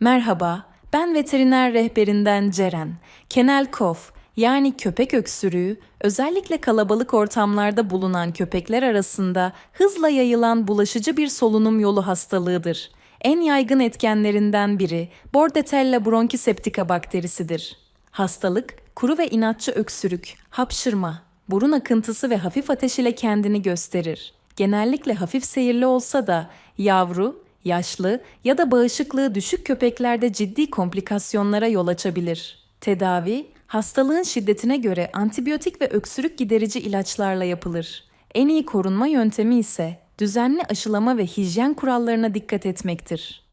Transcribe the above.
Merhaba, ben veteriner rehberinden Ceren. Kennel Cough yani köpek öksürüğü, özellikle kalabalık ortamlarda bulunan köpekler arasında hızla yayılan bulaşıcı bir solunum yolu hastalığıdır. En yaygın etkenlerinden biri Bordetella bronchoseptica bakterisidir. Hastalık, kuru ve inatçı öksürük, hapşırma, burun akıntısı ve hafif ateş ile kendini gösterir. Genellikle hafif seyirli olsa da yavru, yaşlı ya da bağışıklığı düşük köpeklerde ciddi komplikasyonlara yol açabilir. Tedavi, hastalığın şiddetine göre antibiyotik ve öksürük giderici ilaçlarla yapılır. En iyi korunma yöntemi ise düzenli aşılama ve hijyen kurallarına dikkat etmektir.